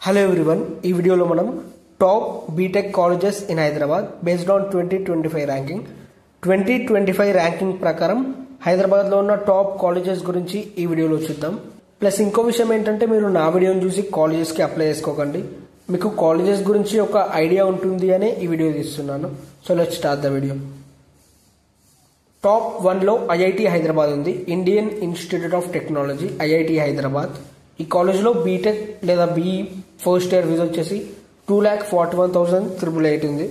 Hello everyone, ఈ వీడియోలో మనం top BTech colleges in Hyderabad based on 2025 ranking 2025 ranking ప్రకారం హైదరాబాద్లో ఉన్న టాప్ కాలేజెస్ గురించి ఈ వీడియోలో చూద్దాం. ప్లస్ ఇంకో విషయం ఏంటంటే మీరు నా వీడియోని చూసి కాలేజెస్కి అప్లై చేసుకోకండి, మీకు కాలేజెస్ గురించి ఒక ఐడియా ఉంటుంది అనే ఈ వీడియో తీస్తున్నాను. So let's start the video. Top 1లో ఐఐటి హైదరాబాద్ ఉంది, Indian institute of technology IIT Hyderabad. ఈ కాలేజ్లో బీటెక్ లేదా బీఈ ఫస్ట్ ఇయర్ ఫీజు వచ్చేసి 2,41,888 ఉంది.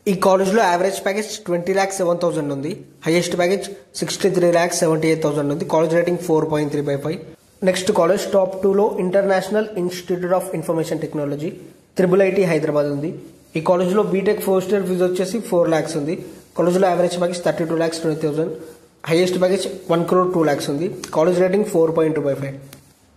ఈ కాలేజ్లో యావరేజ్ ప్యాకేజ్ 20,07,000 ఉంది, హైయెస్ట్ ప్యాకేజ్ 63,78,000 ఉంది. College rating 4.3/5. Next college top 2లో international institute of information technology IIIT Hyderabad ఉంది. ఈ కాలేజ్లో బీటెక్ ఫస్ట్ ఇయర్ ఫీజు వచ్చేసి 4 lakhs ఉంది. కాలేజ్లో యావరేజ్ ప్యాకేజ్ 32,20,000, హైయెస్ట్ ప్యాకేజ్ 1,02,00,000 ఉంది. College rating 4.2/5.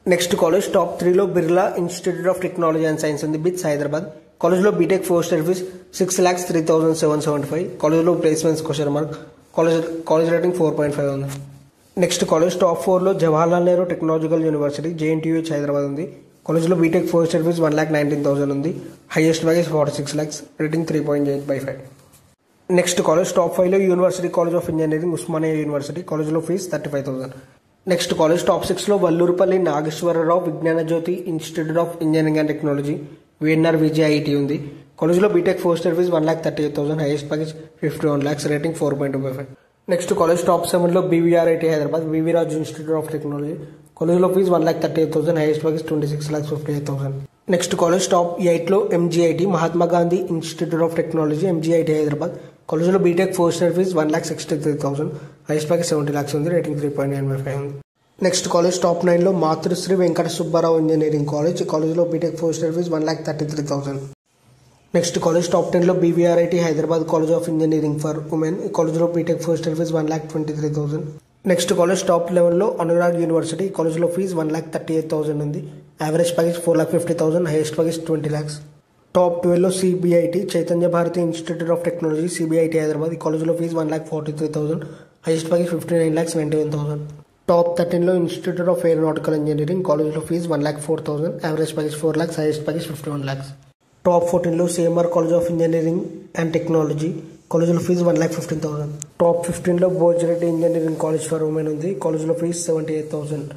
Next college top 3లో Birla institute of technology and science ఉంది, బిట్స్ హైదరాబాద్. కాలేజ్లో బీటెక్ ఫస్ట్ ఇయర్ ఫీజ్ 6,03,775. కాలేజ్లో placements question mark. College rating 4.5 ఉంది. నెక్స్ట్ కాలేజ్ టాప్ 4లో Jawaharlal Nehru technological university JNTU Hyderabad ఉంది. కాలేజ్లో బీటెక్ ఫస్ట్ ఇయర్ ఫీజ్ 1,19,000 ఉంది, highest package 46 lakhs, rating 3.8/5. Next college top 5లో university college of engineering Osmania university. కాలేజ్లో fees 35,000. Next college top 6లో Vallurupalli Nageswararao Vignana Jyothi institute of engineering and technology VNR-VJIT ఉంది. కాలేజ్లో BTech first year fees 1,38,000, highest package 51 lakhs, rating 4.2/5. Next college top 7లో BVRIT Hyderabad VV Raj institute of technology. కాలేజ్లో fees 1,38,000, highest package 26,58,000. Next college top 8లో MGIT Mahatma Gandhi institute of technology MGIT Hyderabad. కాలేజ్లో BTech first year fees 1,63,000, highest package 70 lakhs ఉంది, rating 3.9/5 ఉంది. Next college top 9లో Matrusri Venkata Subbarao engineering college. కాలేజ్లో BTech first year fees 1,33,000. Next college top 10లో BVRIT Hyderabad college of engineering for women. కాలేజ్లో BTech first year fees 1,23,000. Next college top 11లో Anurag university. కాలేజ్లో fees 1,38,000 ఉంది, average package 4,50,000, highest package 20 lakhs. Top 12లో CBIT Chaitanya Bharathi institute of technology CBIT Hyderabad. ఈ కాలేజ్లో fees 1,43,000, highest package 59,91,000. Top 13లో institute of aeronautical engineering. కాలేజ్లో fees 1,04,000, average package 4 lakhs, highest package 51 lakhs. Top 14లో CMR college of engineering and technology. కాలేజ్లో fees 1,15,000. Top 15లో Bhojreddy engineering college for women ఉంది. కాలేజ్లో fees 78,000.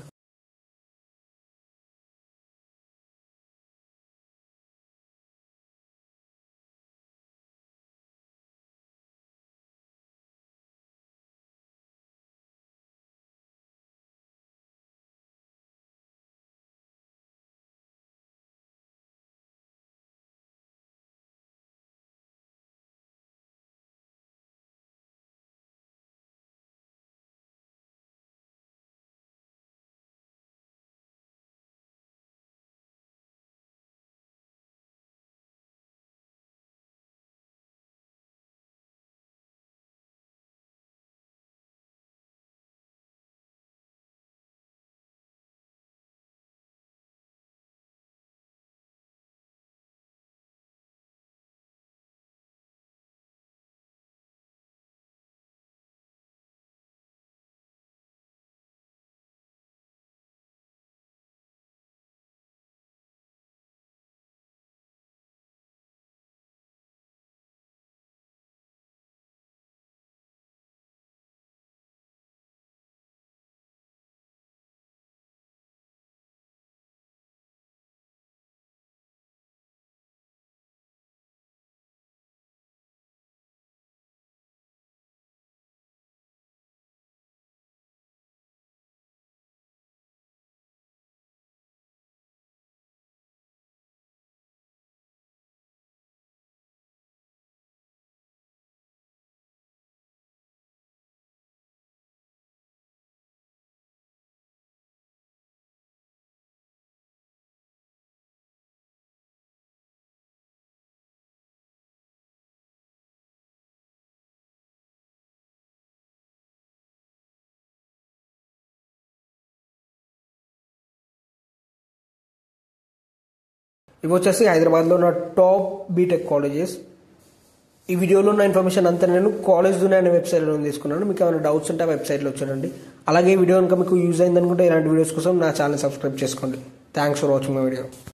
ఇవి వచ్చేసి హైదరాబాద్లో ఉన్న టాప్ బీటెక్ కాలేజెస్. ఈ వీడియోలో ఉన్న ఇన్ఫర్మేషన్ అంతా నేను కాలేజ్ దునియా అనే వెబ్సైట్లో తీసుకున్నాను. మీకు ఏమైనా డౌట్స్ ఉంటే ఆ వెబ్సైట్లో చూడండి. అలాగే ఈ వీడియో కనుక మీకు యూజ్ అయిందనుకుంటే ఇలాంటి వీడియోస్ కోసం నా ఛానల్ సబ్స్క్రైబ్ చేసుకోండి. Thanks for watching my video.